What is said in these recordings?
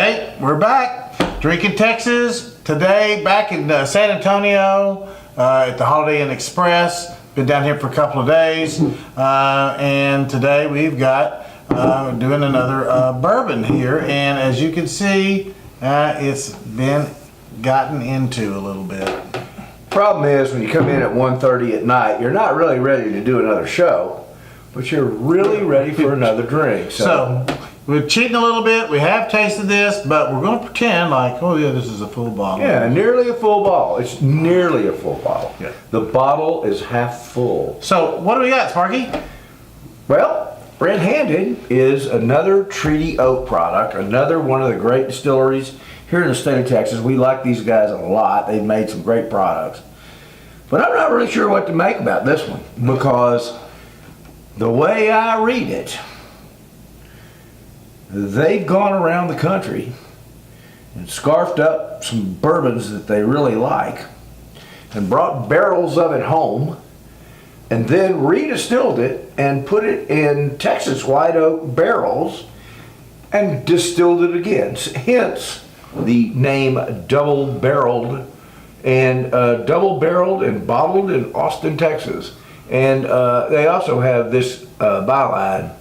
Okay, we're back. Drinkin, Texas. Today, back in San Antonio at the Holiday Inn Express. Been down here for a couple of days. And today we've got doing another bourbon here. And as you can see, it's been gotten into a little bit. Problem is, when you come in at 1:30 at night, you're not really ready to do another show, but you're really ready for another drink. So we're cheating a little bit. We have tasted this, but we're going to pretend like, oh yeah, this is a full bottle. Yeah, nearly a full bottle. It's nearly a full bottle. Yeah. The bottle is half full. So what do we got, Sparky? Well, Red Handed is another treaty oak product, another one of the great distilleries here in the state of Texas. We like these guys a lot. They've made some great products. But I'm not really sure what to make about this one, because the way I read it, they've gone around the country and scarfed up some bourbons that they really like and brought barrels of it home and then redistilled it and put it in Texas white oak barrels and distilled it again. Hence the name Double Barreled, and double-barreled and bottled in Austin, Texas. And they also have this byline,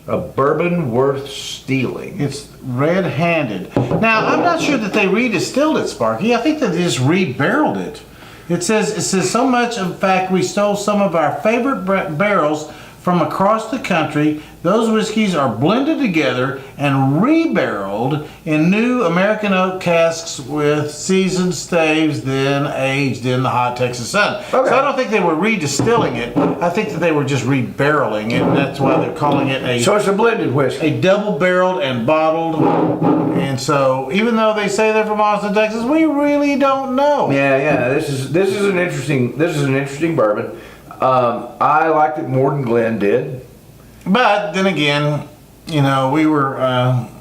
a bourbon worth stealing. It's red-handed. Now, I'm not sure that they redistilled it, Sparky. I think that they just re-barreled it. It says so much, in fact, we stole some of our favorite barrels from across the country. Those whiskeys are blended together and re-barreled in new American oak casks with seasoned staves, then aged in the hot Texas sun. Okay. So I don't think they were redistilling it. I think that they were just re-barreling it, and that's why they're calling it a... So it's a blended whiskey. A double-barreled and bottled. And so, even though they say they're from Austin, Texas, we really don't know. Yeah. This is an interesting bourbon. I liked it more than Glenn did. But then again, you know, we were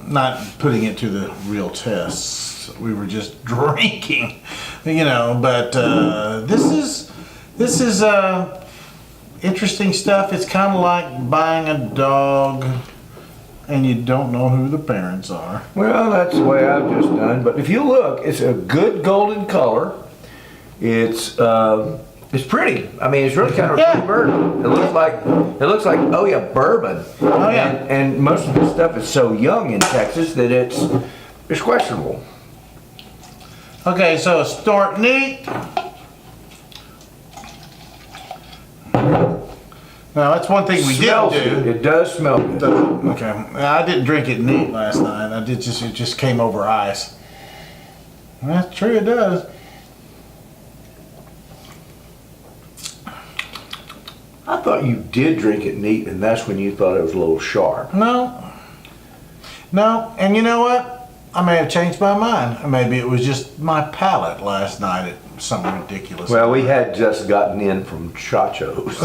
not putting it to the real tests. We were just drinking, you know. But this is interesting stuff. It's kind of like buying a dog and you don't know who the parents are. Well, that's the way I've just done. But if you look, it's a good golden color. It's pretty. I mean, it's really kind of a pretty bourbon. It looks like bourbon. Oh yeah. And most of this stuff is so young in Texas that it's questionable. Okay, so start neat. Now that's one thing we didn't do. It does smell good. Okay, I didn't drink it neat last night. It just came over ice. That's true, it does. I thought you did drink it neat, and that's when you thought it was a little sharp. No, and you know what? I may have changed my mind. Maybe it was just my palate last night at something ridiculous. Well, we had just gotten in from Chacho's.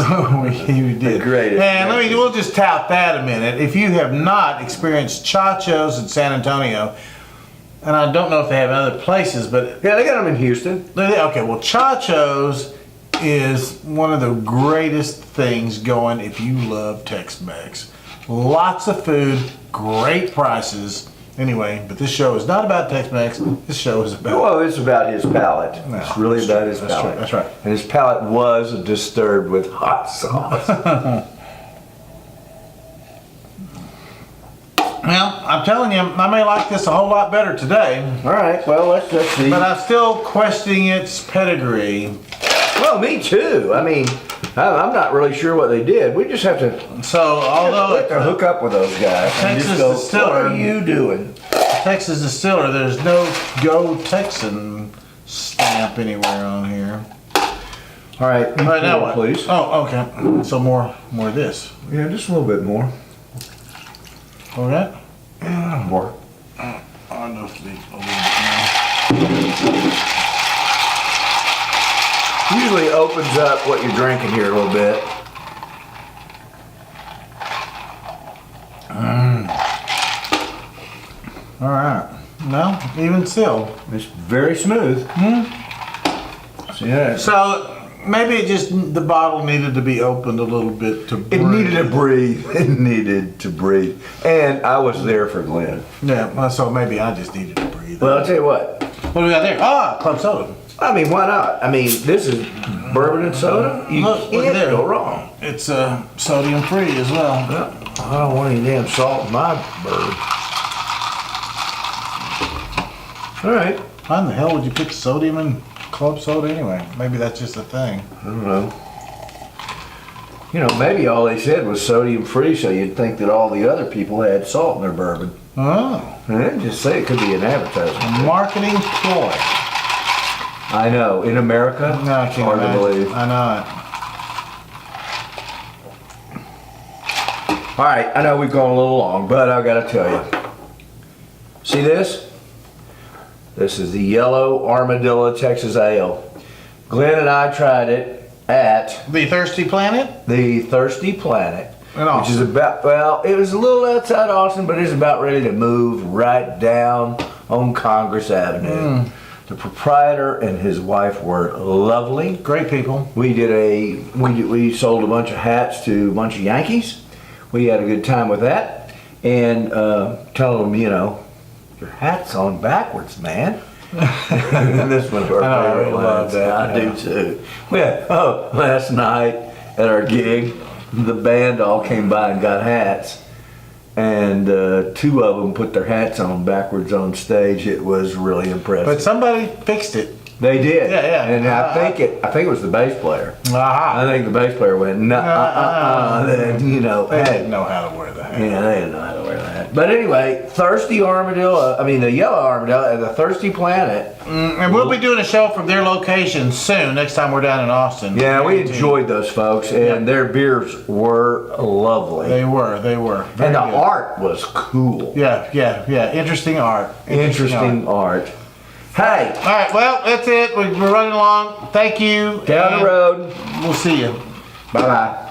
we did. Great. And we'll just tout that a minute. If you have not experienced Chacho's in San Antonio, and I don't know if they have in other places, but yeah, they got them in Houston. Okay, well, Chacho's is one of the greatest things going if you love Tex-Mex. Lots of food, great prices. Anyway, but this show is not about Tex-Mex. This show is about... Well, it's about his palate. No, it's really about his palate. That's right. And his palate was disturbed with hot sauce. Well, I'm telling you, I may like this a whole lot better today. All right, well, let's see. But I'm still questioning its pedigree. Well, me too. I mean, I'm not really sure what they did. We just have to. So, although have to hook up with those guys and just go, Distiller, what are you doing? Texas Distiller, there's no Go Texan stamp anywhere on here. All right, All right, now what? Please. Oh, okay. So more of this. Yeah, just a little bit more. Okay. Yeah, more. I know if they a little bit more. Usually opens up what you're drinking here a little bit. All right. No, even still. It's very smooth. Hmm? So, yeah. So Maybe it just the bottle needed to be opened a little bit to breathe. It needed to breathe. It needed to breathe. And I was there for Glenn. Yeah, well, so maybe I just needed to breathe. Well, I'll tell you what. What do we got there? Club soda. I mean, why not? I mean, this is bourbon and soda. You Look can't there. go wrong. It's sodium free as well. Well, I don't want any damn salt in my bourbon. All right. Why in the hell would you put sodium in club soda anyway? Maybe that's just a thing. I don't know. You know, maybe all they said was sodium free, so you'd think that all the other people had salt in their bourbon. Oh. They didn't just say it could be an advertisement. Marketing ploy. I know. In America, No, I can't hard imagine. to believe. I know All right, I know we've gone a little long, but I've got to tell you. See this? This is the Yellow Armadillo Texas Ale. Glenn and I tried it at it. The Thirsty Planet? the Thirsty Planet, In which is Austin. about, well, it was a little outside Austin, but it's about ready to move right down on Congress Avenue. The proprietor and his wife were lovely. Great people. We sold a bunch of hats to a bunch of Yankees. We had a good time with that, and told them, you know, your hat's on backwards, man. This was our I know, I favorite love lines. that, I do too. Well, last night at our gig, the band all came by and got hats, and two of them put their hats on backwards on stage. It was really impressive. But somebody fixed it. They did. Yeah, yeah. And I think it was the bass player. Aha. I think the bass player went, then, you know, They hey. didn't know how to wear the hat. Yeah, they didn't know how to wear that. But anyway, Thirsty Armadillo, the Yellow Armadillo and the Thirsty Planet. And we'll be doing a show from their location soon, next time we're down in Austin. Yeah, we enjoyed those folks, and their beers were lovely. They were. Very And the good. art was cool. Yeah. Interesting art. Interesting art. Hey, All right, well, that's it. We're running along. Thank you. down and the road. We'll see you. Bye-bye.